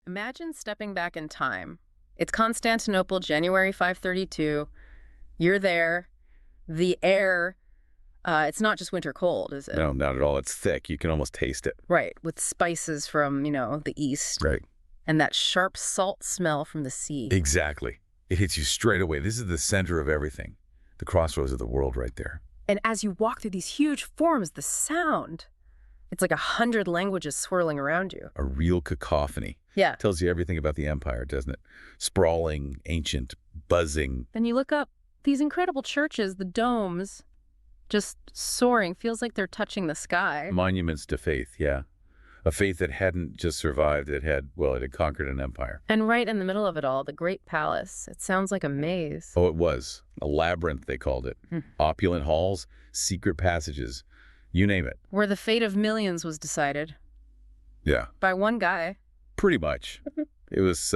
Imagine stepping back in time. It's Constantinople, January 532. You're there. The air, it's not just winter cold, is it? No, not at all. It's thick. You can almost taste it. Right, with spices from, the east. Right. And that sharp salt smell from the sea. Exactly. It hits you straight away. This is the center of everything. The crossroads of the world right there. And as you walk through these huge forms, the sound, it's like 100 languages swirling around you. A real cacophony. Yeah. Tells you everything about the empire, doesn't it? Sprawling, ancient, buzzing. Then you look up these incredible churches, the domes, just soaring. Feels like they're touching the sky. Monuments to faith, yeah. A faith that hadn't just survived, it had conquered an empire. And right in the middle of it all, the Great Palace. It sounds like a maze. Oh, it was. A labyrinth, they called it. Opulent halls, secret passages, you name it. Where the fate of millions was decided. Yeah. By one guy. Pretty much. It was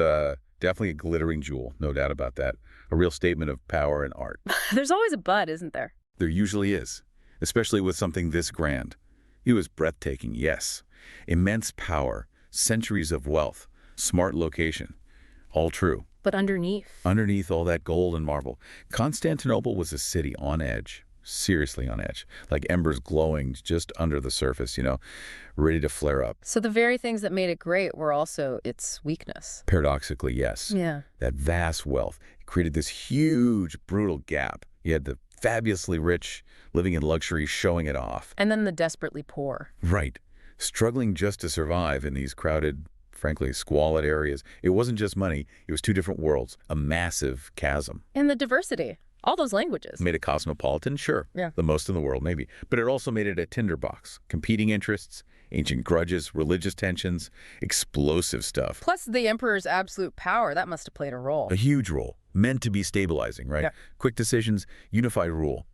definitely a glittering jewel, no doubt about that. A real statement of power and art. There's always a but, isn't there? There usually is, especially with something this grand. It was breathtaking, yes. Immense power, centuries of wealth, smart location. All true. But underneath all that gold and marble, Constantinople was a city on edge. Seriously on edge. Like embers glowing just under the surface, ready to flare up. So the very things that made it great were also its weakness. Paradoxically, yes. Yeah. That vast wealth created this huge, brutal gap. You had the fabulously rich living in luxury, showing it off. And then the desperately poor. Right. Struggling just to survive in these crowded, frankly, squalid areas. It wasn't just money. It was two different worlds, a massive chasm. And the diversity. All those languages. Made it cosmopolitan, sure. Yeah. The most in the world, maybe. But it also made it a tinderbox. Competing interests, ancient grudges, religious tensions, explosive stuff. Plus the emperor's absolute power, that must have played a role. A huge role. Meant to be stabilizing, right? Yeah. Quick decisions, unified rule.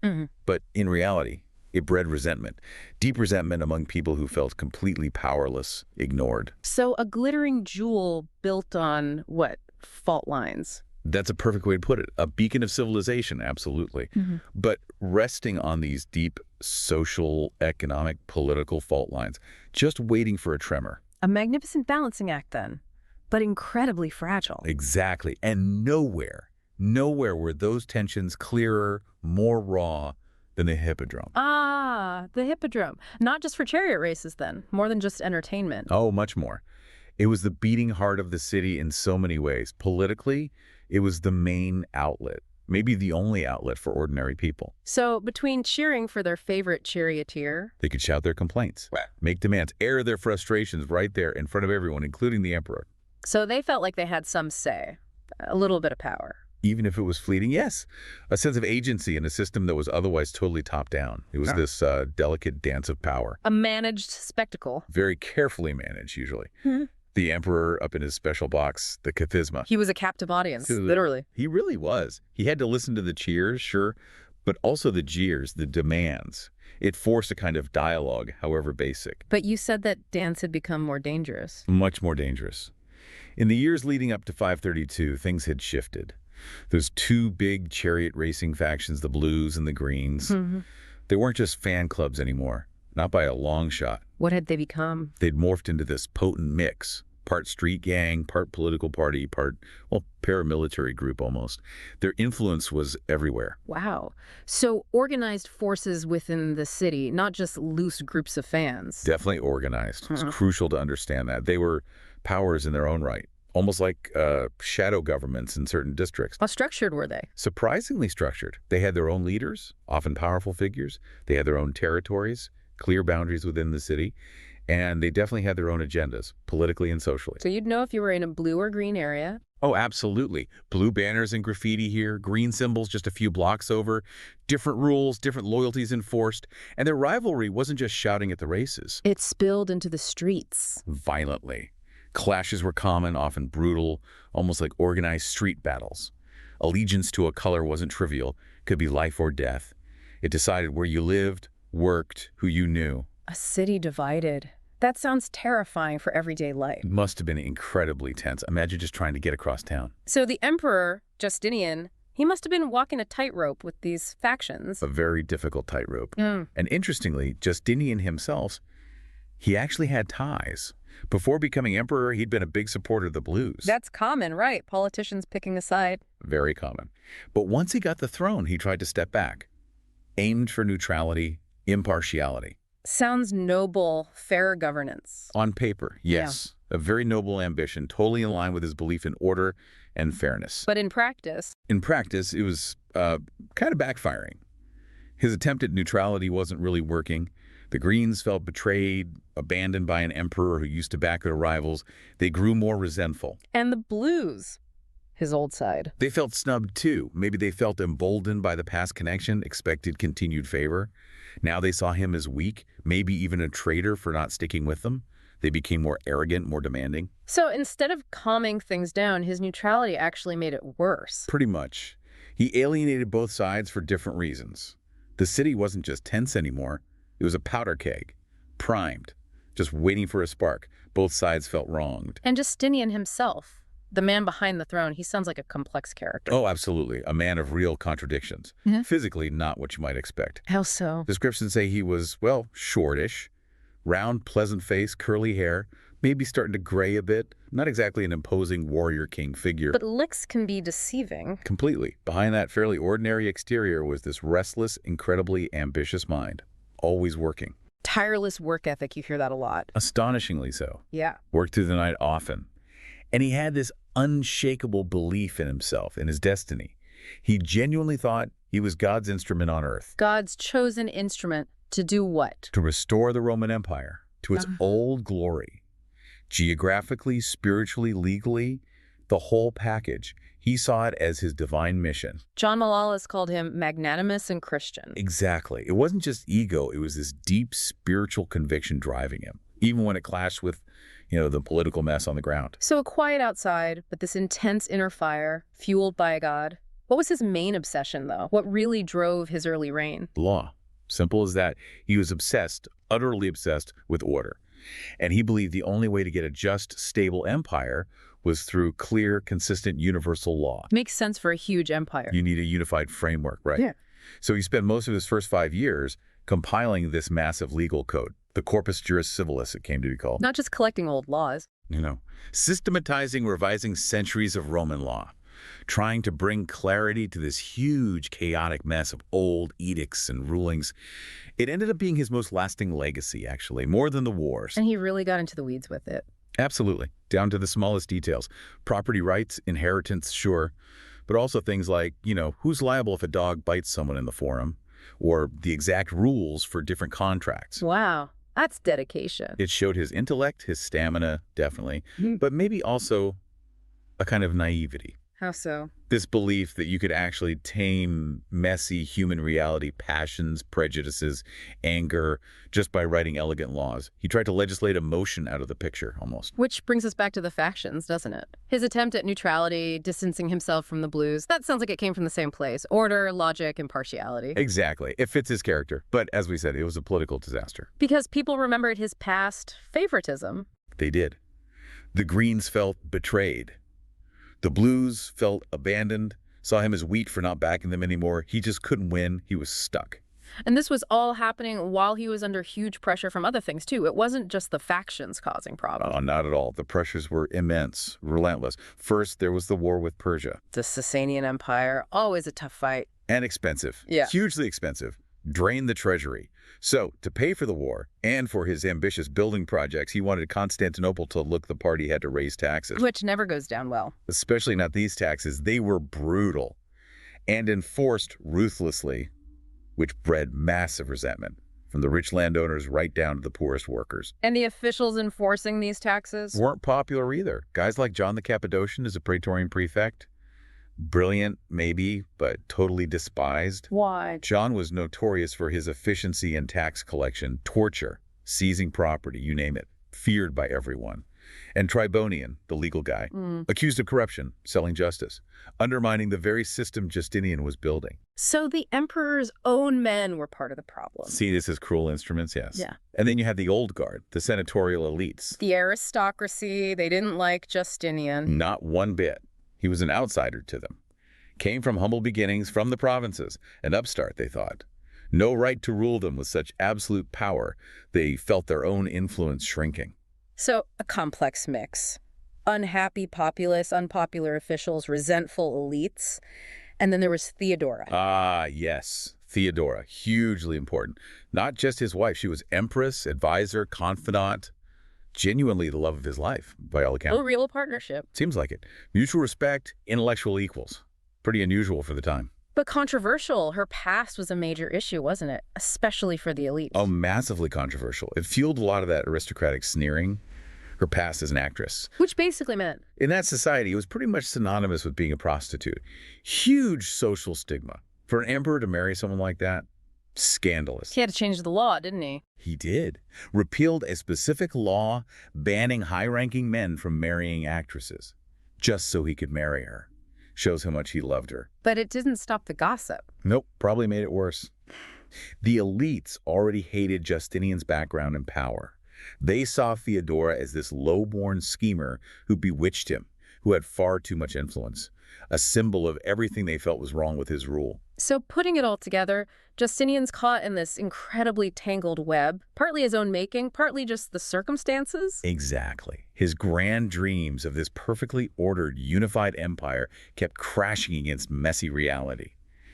But in reality, it bred resentment. Deep resentment among people who felt completely powerless, ignored. So a glittering jewel built on, what, fault lines? That's a perfect way to put it. A beacon of civilization, absolutely. But resting on these deep social, economic, political fault lines, just waiting for a tremor. A magnificent balancing act, then, but incredibly fragile. Exactly. And nowhere were those tensions clearer, more raw than the Hippodrome. Ah, the Hippodrome. Not just for chariot races, then. More than just entertainment. Oh, much more. It was the beating heart of the city in so many ways. Politically, it was the main outlet, maybe the only outlet for ordinary people. So between cheering for their favorite charioteer, they could shout their complaints, make demands, air their frustrations right there in front of everyone, including the emperor. So they felt like they had some say, a little bit of power. Even if it was fleeting, yes. A sense of agency in a system that was otherwise totally top-down. It was this delicate dance of power. A managed spectacle. Very carefully managed, usually. The emperor up in his special box, the kathisma. He was a captive audience, literally. He really was. He had to listen to the cheers, sure, but also the jeers, the demands. It forced a kind of dialogue, however basic. But you said that dance had become more dangerous. Much more dangerous. In the years leading up to 532, things had shifted. Those two big chariot racing factions, the blues and the greens, they weren't just fan clubs anymore, not by a long shot. What had they become? They'd morphed into this potent mix, part street gang, part political party, part, paramilitary group almost. Their influence was everywhere. Wow. So organized forces within the city, not just loose groups of fans. Definitely organized. It's crucial to understand that. They were powers in their own right. Almost like shadow governments in certain districts. How structured were they? Surprisingly structured. They had their own leaders, often powerful figures. They had their own territories, clear boundaries within the city. And they definitely had their own agendas, politically and socially. So you'd know if you were in a blue or green area? Oh, absolutely. Blue banners and graffiti here, green symbols just a few blocks over, different rules, different loyalties enforced. And their rivalry wasn't just shouting at the races. It spilled into the streets. Violently. Clashes were common, often brutal, almost like organized street battles. Allegiance to a color wasn't trivial, could be life or death. It decided where you lived, worked, who you knew. A city divided. That sounds terrifying for everyday life. It must have been incredibly tense. Imagine just trying to get across town. So the Emperor Justinian, he must have been walking a tightrope with these factions. A very difficult tightrope. And interestingly, Justinian himself, he actually had ties. Before becoming emperor, he'd been a big supporter of the blues. That's common, right? Politicians picking a side. Very common. But once he got the throne, he tried to step back, aimed for neutrality, impartiality. Sounds noble, fair governance. On paper, yes. A very noble ambition, totally in line with his belief in order and fairness. But in practice? In practice, it was kind of backfiring. His attempt at neutrality wasn't really working. The Greens felt betrayed, abandoned by an emperor who used to back their rivals. They grew more resentful. And the blues, his old side. They felt snubbed too. Maybe they felt emboldened by the past connection, expected continued favor. Now they saw him as weak, maybe even a traitor for not sticking with them. They became more arrogant, more demanding. So instead of calming things down, his neutrality actually made it worse. Pretty much. He alienated both sides for different reasons. The city wasn't just tense anymore. It was a powder keg, primed, just waiting for a spark. Both sides felt wronged. And Justinian himself, the man behind the throne, he sounds like a complex character. Oh, absolutely. A man of real contradictions. Yeah. Physically, not what you might expect. How so? Descriptions say he was, well, shortish, round, pleasant face, curly hair, maybe starting to gray a bit. Not exactly an imposing warrior king figure. But looks can be deceiving. Completely. Behind that fairly ordinary exterior was this restless, incredibly ambitious mind. Always working. Tireless work ethic, you hear that a lot. Astonishingly so. Yeah. Worked through the night often. And he had this unshakable belief in himself, in his destiny. He genuinely thought he was God's instrument on earth. God's chosen instrument to do what? To restore the Roman Empire to its old glory. Geographically, spiritually, legally, the whole package. He saw it as his divine mission. John Malalas called him magnanimous and Christian. Exactly. It wasn't just ego. It was this deep spiritual conviction driving him, even when it clashed with, the political mess on the ground. So a quiet outside, but this intense inner fire, fueled by a god. What was his main obsession, though? What really drove his early reign? Law. Simple as that. He was obsessed, utterly obsessed with order. And he believed the only way to get a just, stable empire was through clear, consistent, universal law. Makes sense for a huge empire. You need a unified framework, right? Yeah. So he spent most of his first 5 years compiling this massive legal code, the Corpus Juris Civilis it came to be called. Not just collecting old laws. Systematizing, revising centuries of Roman law, trying to bring clarity to this huge, chaotic mess of old edicts and rulings. It ended up being his most lasting legacy, actually, more than the wars. And he really got into the weeds with it. Absolutely, down to the smallest details. Property rights, inheritance, sure, but also things like, who's liable if a dog bites someone in the forum, or the exact rules for different contracts. Wow, that's dedication. It showed his intellect, his stamina, definitely, but maybe also a kind of naivety. How so? This belief that you could actually tame messy human reality, passions, prejudices, anger, just by writing elegant laws. He tried to legislate emotion out of the picture, almost. Which brings us back to the factions, doesn't it? His attempt at neutrality, distancing himself from the blues, that sounds like it came from the same place. Order, logic, impartiality. Exactly. It fits his character. But as we said, it was a political disaster. Because people remembered his past favoritism. They did. The Greens felt betrayed. The Blues felt abandoned, saw him as weak for not backing them anymore. He just couldn't win. He was stuck. And this was all happening while he was under huge pressure from other things, too. It wasn't just the factions causing problems. Oh, not at all. The pressures were immense, relentless. First, there was the war with Persia. The Sasanian Empire, always a tough fight. And expensive. Yeah. Hugely expensive. Drained the treasury. So, to pay for the war and for his ambitious building projects, he wanted Constantinople to look the part he had to raise taxes. Which never goes down well. Especially not these taxes. They were brutal and enforced ruthlessly, which bred massive resentment from the rich landowners right down to the poorest workers. And the officials enforcing these taxes? Weren't popular either. Guys like John the Cappadocian as a praetorian prefect. Brilliant, maybe, but totally despised. Why? John was notorious for his efficiency in tax collection, torture, seizing property, you name it, feared by everyone. And Tribonian, the legal guy, accused of corruption, selling justice, undermining the very system Justinian was building. So the emperor's own men were part of the problem. See this as cruel instruments, yes. Yeah. And then you had the old guard, the senatorial elites. The aristocracy, they didn't like Justinian. Not one bit. He was an outsider to them. Came from humble beginnings, from the provinces. An upstart, they thought. No right to rule them with such absolute power. They felt their own influence shrinking. So a complex mix. Unhappy populace, unpopular officials, resentful elites. And then there was Theodora. Ah, yes. Theodora, hugely important. Not just his wife, she was empress, advisor, confidant, genuinely the love of his life, by all accounts. A real partnership. Seems like it. Mutual respect, intellectual equals. Pretty unusual for the time. But controversial. Her past was a major issue, wasn't it? Especially for the elite. Oh, massively controversial. It fueled a lot of that aristocratic sneering. Her past as an actress. Which basically meant? In that society, it was pretty much synonymous with being a prostitute. Huge social stigma. For an emperor to marry someone like that, scandalous. He had to change the law, didn't he? He did. Repealed a specific law banning high-ranking men from marrying actresses, just so he could marry her. Shows how much he loved her. But it didn't stop the gossip. Nope, probably made it worse. The elites already hated Justinian's background and power. They saw Theodora as this low-born schemer who bewitched him, who had far too much influence, a symbol of everything they felt was wrong with his rule. So putting it all together, Justinian's caught in this incredibly tangled web, partly his own making, partly just the circumstances. Exactly. His grand dreams of this perfectly ordered, unified empire kept crashing against messy reality.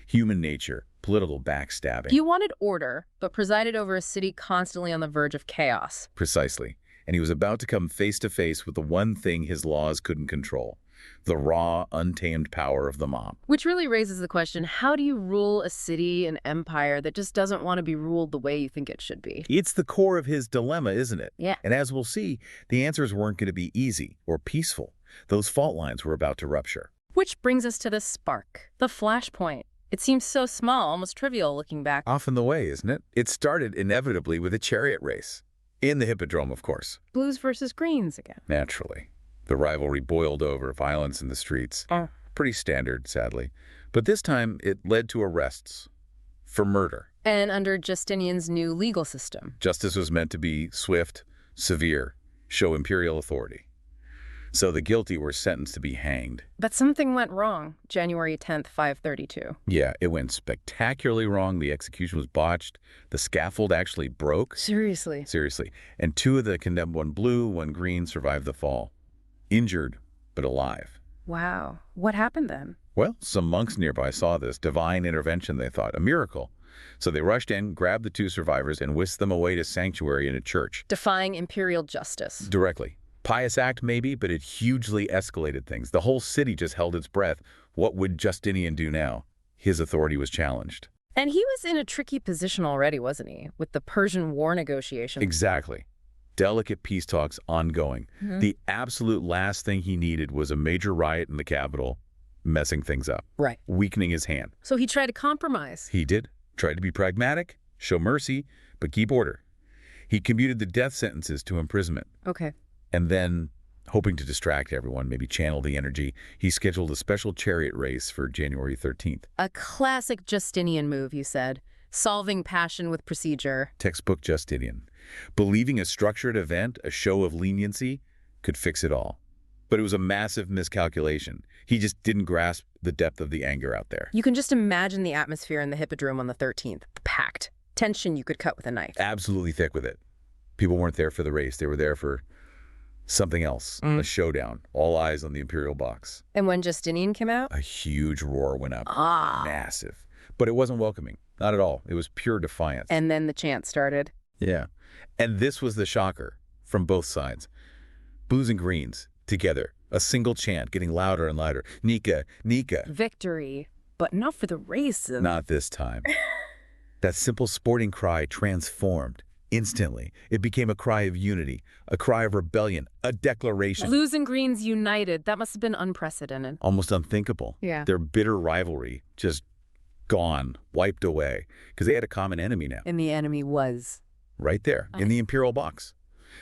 Human nature, political backstabbing. You wanted order, but presided over a city constantly on the verge of chaos. Precisely. And he was about to come face to face with the one thing his laws couldn't control. The raw, untamed power of the mob. Which really raises the question, how do you rule a city, an empire, that just doesn't want to be ruled the way you think it should be? It's the core of his dilemma, isn't it? Yeah. And as we'll see, the answers weren't going to be easy or peaceful. Those fault lines were about to rupture. Which brings us to the spark, the flashpoint. It seems so small, almost trivial looking back. Often the way, isn't it? It started inevitably with a chariot race. In the Hippodrome, of course. Blues versus greens again. Naturally. The rivalry boiled over, violence in the streets. Pretty standard, sadly. But this time, it led to arrests for murder. And under Justinian's new legal system. Justice was meant to be swift, severe, show imperial authority. So the guilty were sentenced to be hanged. But something went wrong, January 10th, 532. Yeah, it went spectacularly wrong. The execution was botched. The scaffold actually broke. Seriously? Seriously. And two of the condemned, one blue, one green, survived the fall. Injured, but alive. Wow. What happened then? Well, some monks nearby saw this. Divine intervention, they thought. A miracle. So they rushed in, grabbed the two survivors, and whisked them away to sanctuary in a church. Defying imperial justice. Directly. Pious act, maybe, but it hugely escalated things. The whole city just held its breath. What would Justinian do now? His authority was challenged. And he was in a tricky position already, wasn't he? With the Persian War negotiations. Exactly. Delicate peace talks ongoing. The absolute last thing he needed was a major riot in the capital, messing things up. Right. Weakening his hand. So he tried to compromise. He did. Tried to be pragmatic, show mercy, but keep order. He commuted the death sentences to imprisonment. Okay. And then, hoping to distract everyone, maybe channel the energy, he scheduled a special chariot race for January 13th. A classic Justinian move, you said. Solving passion with procedure. Textbook Justinian. Believing a structured event, a show of leniency, could fix it all. But it was a massive miscalculation. He just didn't grasp the depth of the anger out there. You can just imagine the atmosphere in the Hippodrome on the 13th. Packed. Tension you could cut with a knife. Absolutely thick with it. People weren't there for the race. They were there for something else, a showdown, all eyes on the imperial box. And when Justinian came out? A huge roar went up. Massive. But it wasn't welcoming. Not at all. It was pure defiance. And then the chant started. Yeah. And this was the shocker from both sides. Blues and greens, together. A single chant getting louder and louder. Nika, Nika. Victory. But not for the race. Not this time. That simple sporting cry transformed. Instantly, it became a cry of unity, a cry of rebellion, a declaration. Blues and greens united. That must have been unprecedented. Almost unthinkable. Yeah. Their bitter rivalry just gone, wiped away, because they had a common enemy now. And the enemy was? Right there, in the imperial box.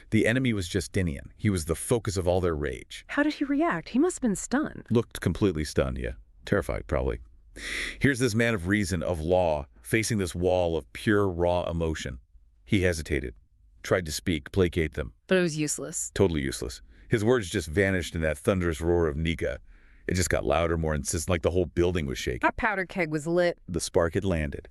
The enemy was Justinian. He was the focus of all their rage. How did he react? He must have been stunned. Looked completely stunned, yeah. Terrified, probably. Here's this man of reason, of law, facing this wall of pure, raw emotion. He hesitated, tried to speak, placate them. But it was useless. Totally useless. His words just vanished in that thunderous roar of Nika. It just got louder, more insistent, like the whole building was shaking. That powder keg was lit. The spark had landed.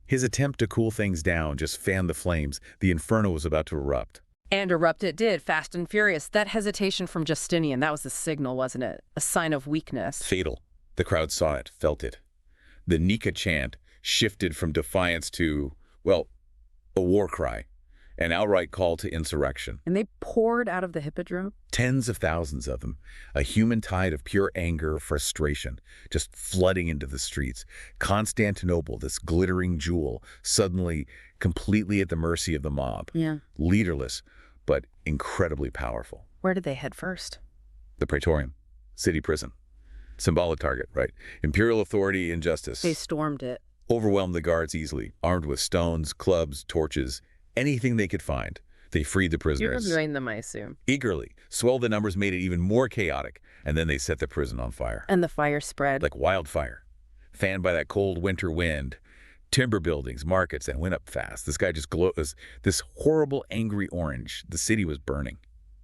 His attempt to cool things down just fanned the flames. The inferno was about to erupt. And erupt it did, fast and furious. That hesitation from Justinian, that was the signal, wasn't it? A sign of weakness. Fatal. The crowd saw it, felt it. The Nika chant shifted from defiance to, well, a war cry, an outright call to insurrection. And they poured out of the Hippodrome? Tens of thousands of them, a human tide of pure anger, frustration, just flooding into the streets. Constantinople, this glittering jewel, suddenly completely at the mercy of the mob. Yeah. Leaderless, but incredibly powerful. Where did they head first? The Praetorium, city prison. Symbolic target, right? Imperial authority and justice. They stormed it. Overwhelmed the guards easily, armed with stones, clubs, torches, anything they could find. They freed the prisoners. You joined them, I assume. Eagerly. Swelled the numbers, made it even more chaotic, and then they set the prison on fire. And the fire spread. Like wildfire. Fanned by that cold winter wind. Timber buildings, markets, and went up fast. This guy just glows. This horrible, angry orange. The city was burning.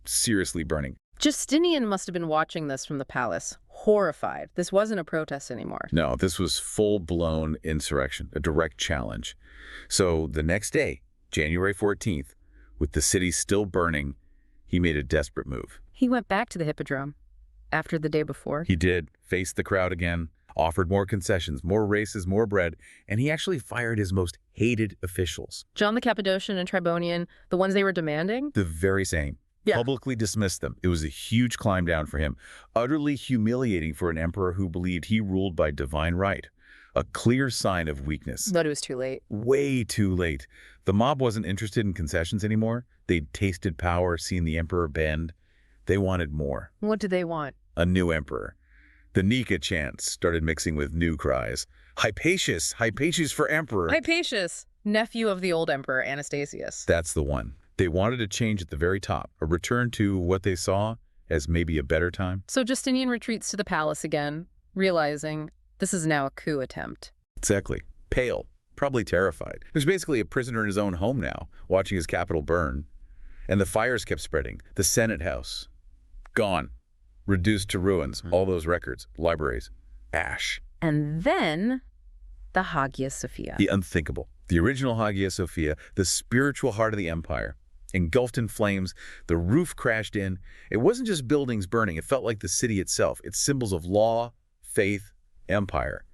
Seriously burning. Justinian must have been watching this from the palace, horrified. This wasn't a protest anymore. No, this was full-blown insurrection, a direct challenge. So the next day, January 14th, with the city still burning, he made a desperate move. He went back to the Hippodrome after the day before. He did, faced the crowd again, offered more concessions, more races, more bread, and he actually fired his most hated officials. John the Cappadocian and Tribonian, the ones they were demanding? The very same. Yeah. Publicly dismissed them. It was a huge climb down for him, utterly humiliating for an emperor who believed he ruled by divine right. A clear sign of weakness. But it was too late. Way too late. The mob wasn't interested in concessions anymore. They'd tasted power, seen the emperor bend. They wanted more. What did they want? A new emperor. The Nika chants started mixing with new cries. Hypatius! Hypatius for emperor! Hypatius, nephew of the old emperor Anastasius. That's the one. They wanted a change at the very top, a return to what they saw as maybe a better time. So Justinian retreats to the palace again, realizing this is now a coup attempt. Exactly. Pale, probably terrified. There's basically a prisoner in his own home now, watching his capital burn. And the fires kept spreading. The Senate House, gone. Reduced to ruins. All those records, libraries, ash. And then the Hagia Sophia. The unthinkable. The original Hagia Sophia, the spiritual heart of the empire. Engulfed in flames, the roof crashed in. It wasn't just buildings burning. It felt like the city itself. Its symbols of law, faith, empire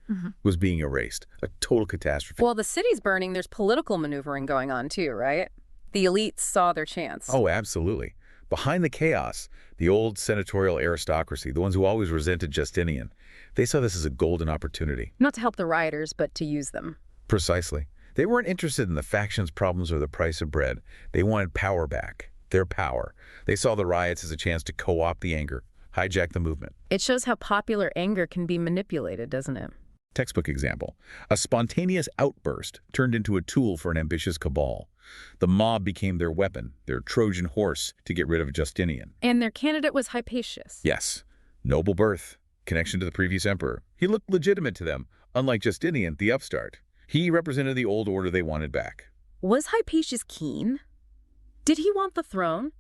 was being erased. A total catastrophe. Well, the city's burning. There's political maneuvering going on too, right? The elites saw their chance. Oh, absolutely. Behind the chaos, the old senatorial aristocracy, the ones who always resented Justinian, they saw this as a golden opportunity. Not to help the rioters, but to use them. Precisely. They weren't interested in the factions' problems or the price of bread. They wanted power back, their power. They saw the riots as a chance to co-opt the anger, hijack the movement. It shows how popular anger can be manipulated, doesn't it? Textbook example. A spontaneous outburst turned into a tool for an ambitious cabal. The mob became their weapon, their Trojan horse to get rid of Justinian. And their candidate was Hypatius. Yes. Noble birth, connection to the previous emperor. He looked legitimate to them, unlike Justinian, the upstart. He represented the old order they wanted back. Was Hypatius keen? Did he want the throne?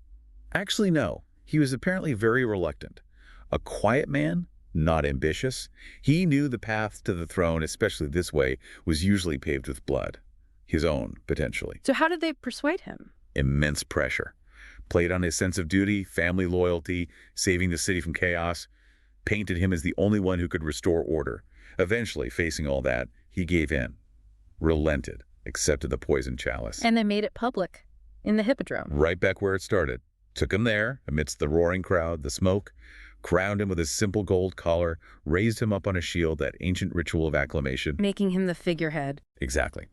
Actually, no. He was apparently very reluctant. A quiet man, not ambitious. He knew the path to the throne, especially this way, was usually paved with blood. His own, potentially. So how did they persuade him? Immense pressure. Played on his sense of duty, family loyalty, saving the city from chaos. Painted him as the only one who could restore order. Eventually, facing all that, he gave in. Relented, accepted the poison chalice. And they made it public, in the Hippodrome. Right back where it started. Took him there, amidst the roaring crowd, the smoke, crowned him with his simple gold collar, raised him up on a shield, that ancient ritual of acclamation. Making him the figurehead. Exactly.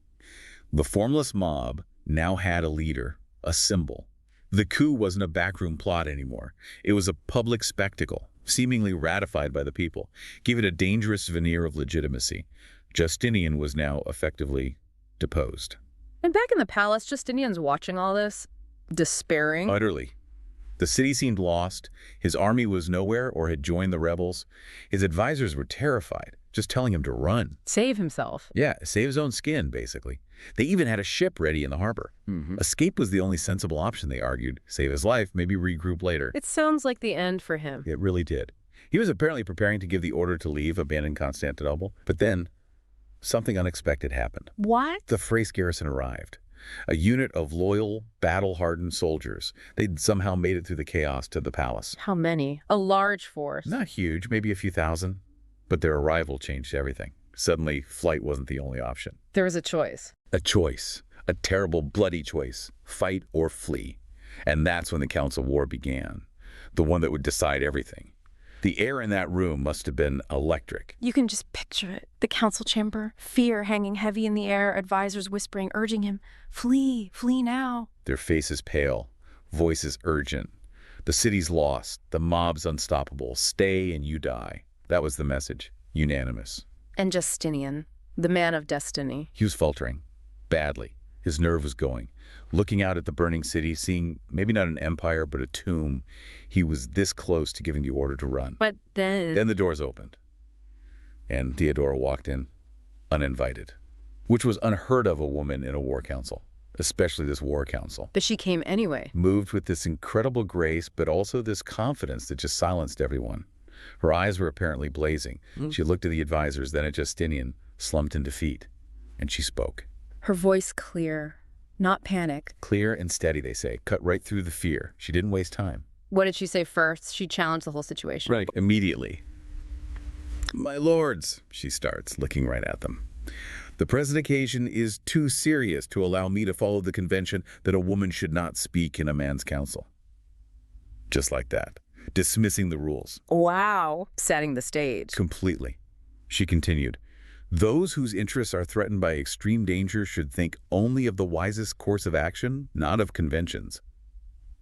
The formless mob now had a leader, a symbol. The coup wasn't a backroom plot anymore. It was a public spectacle, seemingly ratified by the people, gave it a dangerous veneer of legitimacy. Justinian was now effectively deposed. And back in the palace, Justinian's watching all this, despairing. Utterly. The city seemed lost. His army was nowhere or had joined the rebels. His advisors were terrified, just telling him to run. Save himself. Yeah, save his own skin, basically. They even had a ship ready in the harbor. Escape was the only sensible option, they argued. Save his life, maybe regroup later. It sounds like the end for him. It really did. He was apparently preparing to give the order to leave, abandon Constantinople. But then, something unexpected happened. What? The Thrace garrison arrived. A unit of loyal, battle-hardened soldiers. They'd somehow made it through the chaos to the palace. How many? A large force. Not huge, maybe a few thousand. But their arrival changed everything. Suddenly, flight wasn't the only option. There was a choice. A choice. A terrible, bloody choice. Fight or flee. And that's when the Council War began. The one that would decide everything. The air in that room must have been electric. You can just picture it. The council chamber, fear hanging heavy in the air, advisors whispering, urging him, flee, flee now. Their faces pale, voices urgent. The city's lost, the mob's unstoppable. Stay and you die. That was the message. Unanimous. And Justinian, the man of destiny. He was faltering. Badly. His nerve was going. Looking out at the burning city, seeing maybe not an empire, but a tomb, he was this close to giving the order to run. But then... Then the doors opened. And Theodora walked in, uninvited. Which was unheard of a woman in a war council, especially this war council. But she came anyway. Moved with this incredible grace, but also this confidence that just silenced everyone. Her eyes were apparently blazing. She looked at the advisors, then at Justinian, slumped in defeat. And she spoke. Her voice clear, not panic. Clear and steady, they say. Cut right through the fear. She didn't waste time. What did she say first? She challenged the whole situation. Right. Immediately. My lords, she starts, looking right at them. The present occasion is too serious to allow me to follow the convention that a woman should not speak in a man's council. Just like that. Dismissing the rules. Wow. Setting the stage. Completely. She continued. Those whose interests are threatened by extreme danger should think only of the wisest course of action, not of conventions.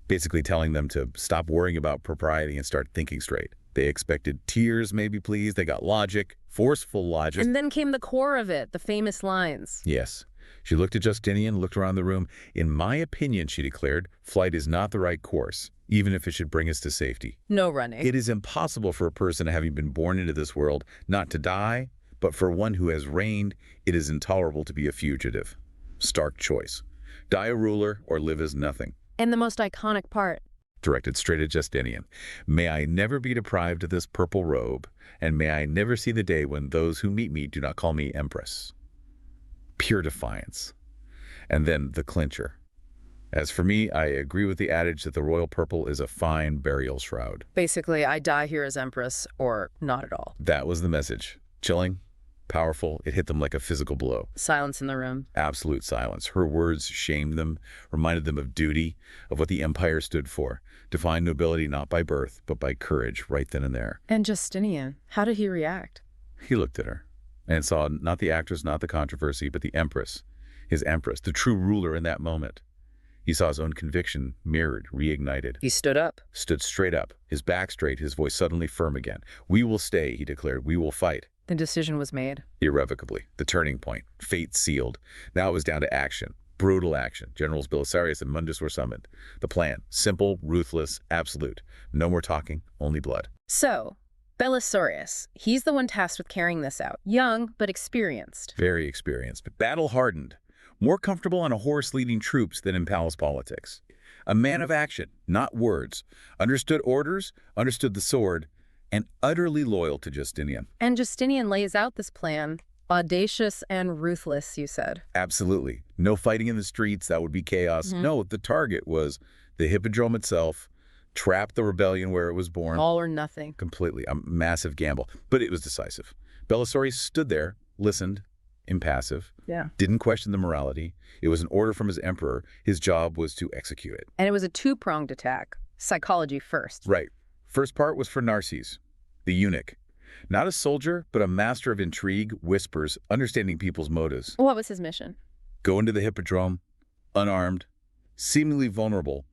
Basically telling them to stop worrying about propriety and start thinking straight. They expected tears, maybe please. They got logic, forceful logic. And then came the core of it, the famous lines. Yes. She looked at Justinian, looked around the room. In my opinion, she declared, flight is not the right course, even if it should bring us to safety. No running. It is impossible for a person having been born into this world not to die, but for one who has reigned, it is intolerable to be a fugitive. Stark choice. Die a ruler or live as nothing. And the most iconic part. Directed straight at Justinian. May I never be deprived of this purple robe, and may I never see the day when those who meet me do not call me Empress. Pure defiance. And then the clincher. As for me, I agree with the adage that the royal purple is a fine burial shroud. Basically, I die here as Empress, or not at all. That was the message. Chilling, powerful, it hit them like a physical blow. Silence in the room. Absolute silence. Her words shamed them, reminded them of duty, of what the empire stood for. Defined nobility not by birth, but by courage, right then and there. And Justinian, how did he react? He looked at her and saw not the actress, not the controversy, but the empress, his empress, the true ruler in that moment. He saw his own conviction mirrored, reignited. He stood up. Stood straight up, his back straight, his voice suddenly firm again. We will stay, he declared. We will fight. The decision was made. Irrevocably. The turning point. Fate sealed. Now it was down to action. Brutal action. Generals Belisarius and Mundus were summoned. The plan. Simple, ruthless, absolute. No more talking, only blood. So, Belisarius, he's the one tasked with carrying this out. Young, but experienced. Very experienced, but battle-hardened. More comfortable on a horse leading troops than in palace politics. A man of action, not words. Understood orders, understood the sword, and utterly loyal to Justinian. And Justinian lays out this plan. Audacious and ruthless, you said. Absolutely. No fighting in the streets, that would be chaos. No, the target was the Hippodrome itself, trap the rebellion where it was born. All or nothing. Completely. A massive gamble. But it was decisive. Belisarius stood there, listened, impassive. Yeah. Didn't question the morality. It was an order from his emperor. His job was to execute it. And it was a two-pronged attack. Psychology first. Right. First part was for Narses, the eunuch. Not a soldier, but a master of intrigue, whispers, understanding people's motives. What was his mission? Go into the Hippodrome, unarmed, seemingly vulnerable,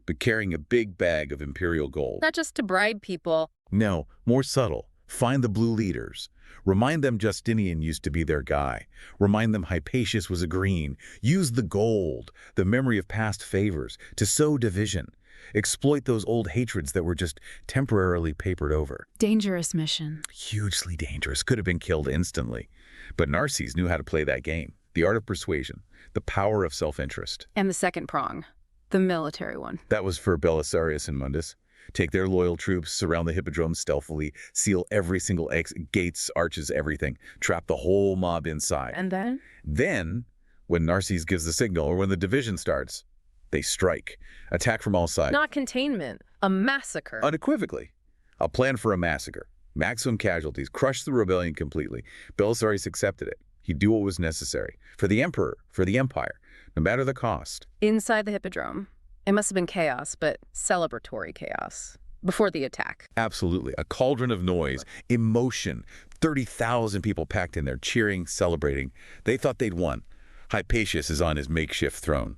but carrying a big bag of imperial gold. Not just to bribe people. No, more subtle. Find the blue leaders. Remind them Justinian used to be their guy. Remind them Hypatius was a green. Use the gold, the memory of past favors, to sow division. Exploit those old hatreds that were just temporarily papered over. Dangerous mission. Hugely dangerous. Could have been killed instantly. But Narses knew how to play that game. The art of persuasion. The power of self-interest. And the second prong. The military one. That was for Belisarius and Mundus. Take their loyal troops, surround the Hippodrome stealthily, seal every single exit, gates, arches, everything. Trap the whole mob inside. And then? Then, When Narses gives the signal or when the division starts, they strike, attack from all sides. Not containment, a massacre. Unequivocally. A plan for a massacre. Maximum casualties, crush the rebellion completely. Belisarius accepted it. He'd do what was necessary. For the emperor, for the empire, no matter the cost. Inside the Hippodrome, it must have been chaos, but celebratory chaos. Before the attack. Absolutely. A cauldron of noise, emotion. 30,000 people packed in there, cheering, celebrating. They thought they'd won. Hypatius is on his makeshift throne.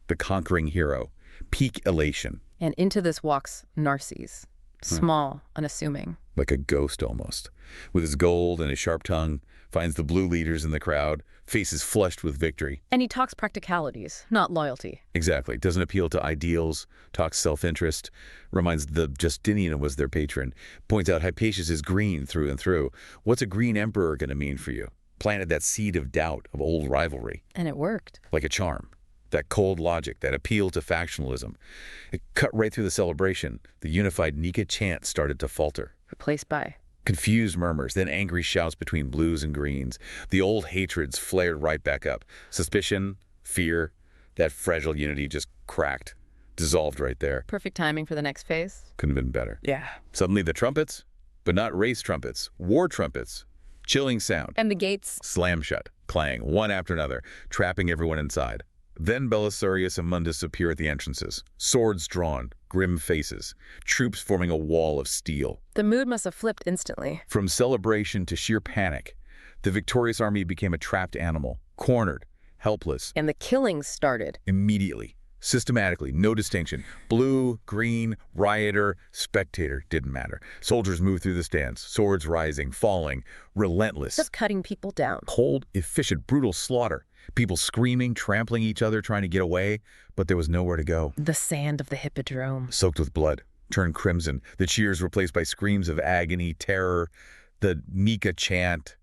The conquering hero. Peak elation. And into this walks Narses. Small, unassuming. Like a ghost almost. With his gold and his sharp tongue, finds the blue leaders in the crowd, faces flushed with victory. And he talks practicalities, not loyalty. Exactly. Doesn't appeal to ideals, talks self-interest, reminds the Justinian was their patron, points out Hypatius is green through and through. What's a green emperor going to mean for you? Planted that seed of doubt, of old rivalry. And it worked. Like a charm. That cold logic, that appeal to factionalism. It cut right through the celebration. The unified Nika chant started to falter. Replaced by confused murmurs, then angry shouts between blues and greens. The old hatreds flared right back up. Suspicion, fear, that fragile unity just cracked, dissolved right there. perfect timing for the next phase. Couldn't have been better. Yeah. Suddenly the trumpets, but not race trumpets, war trumpets. Chilling sound. And the gates. Slam shut, clang, one after another, trapping everyone inside. Then Belisarius and Mundus appear at the entrances, swords drawn, grim faces, troops forming a wall of steel. The mood must have flipped instantly. From celebration to sheer panic, the victorious army became a trapped animal, cornered, helpless. And the killings started. Immediately, systematically, no distinction. Blue, green, rioter, spectator, didn't matter. Soldiers moved through the stands, swords rising, falling, relentless. Just cutting people down. Cold, efficient, brutal slaughter. People screaming, trampling each other, trying to get away, but there was nowhere to go. The sand of the Hippodrome. Soaked with blood, turned crimson, the cheers replaced by screams of agony, terror, the Nika chant,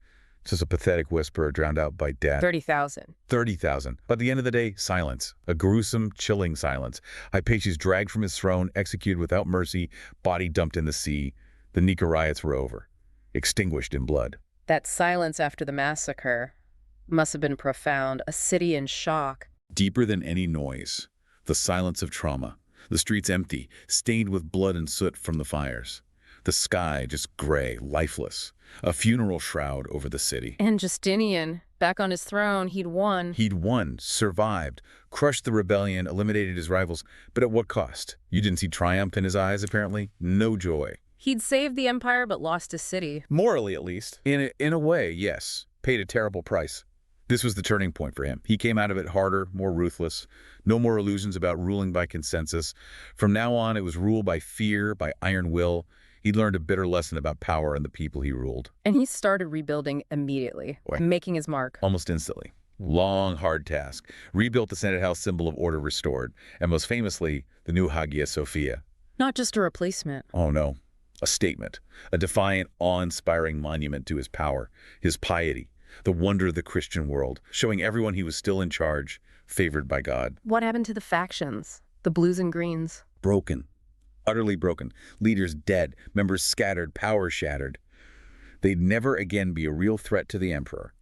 just a pathetic whisper drowned out by death. 30,000. 30,000. But at the end of the day, silence. A gruesome, chilling silence. Hypatius dragged from his throne, executed without mercy, body dumped in the sea. The Nika riots were over, extinguished in blood. That silence after the massacre must have been profound, a city in shock. Deeper than any noise, the silence of trauma. The streets empty, stained with blood and soot from the fires. The sky just gray, lifeless. A funeral shroud over the city. And Justinian, back on his throne, he'd won. He'd won, survived, crushed the rebellion, eliminated his rivals. But at what cost? You didn't see triumph in his eyes, apparently? No joy. He'd saved the empire but lost his city. Morally, at least. In a way, yes. Paid a terrible price. This was the turning point for him. He came out of it harder, more ruthless. No more illusions about ruling by consensus. From now on, it was rule by fear, by iron will. He learned a bitter lesson about power and the people he ruled. And he started rebuilding immediately, making his mark. Almost instantly. Long, hard task. Rebuilt the Senate House symbol of order restored. And most famously, the new Hagia Sophia. Not just a replacement. Oh no. A statement. A defiant, awe-inspiring monument to his power, his piety. The wonder of the Christian world, showing everyone he was still in charge, favored by God. What happened to the factions? The blues and greens? Broken. Utterly broken. Leaders dead. Members scattered. Power shattered. They'd never again be a real threat to the emperor.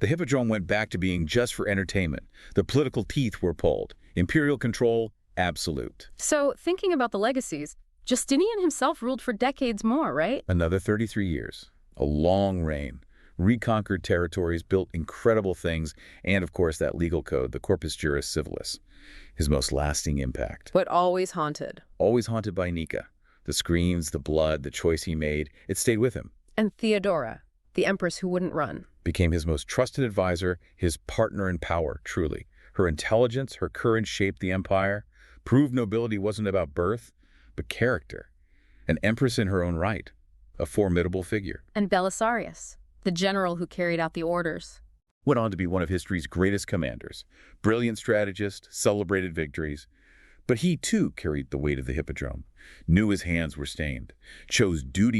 The Hippodrome went back to being just for entertainment. The political teeth were pulled. Imperial control, absolute. So, thinking about the legacies, Justinian himself ruled for decades more, right? Another 33 years. A long reign. Reconquered territories, built incredible things, and of course that legal code, the Corpus Juris Civilis, his most lasting impact. But always haunted. Always haunted by Nika. The screams, the blood, the choice he made, it stayed with him. And Theodora, the empress who wouldn't run. Became his most trusted advisor, his partner in power, truly. Her intelligence, her courage shaped the empire, proved nobility wasn't about birth, but character. An empress in her own right, a formidable figure. And Belisarius, the general who carried out the orders. Went on to be one of history's greatest commanders. Brilliant strategist, celebrated victories. But he too carried the weight of the Hippodrome. Knew his hands were stained. Chose duty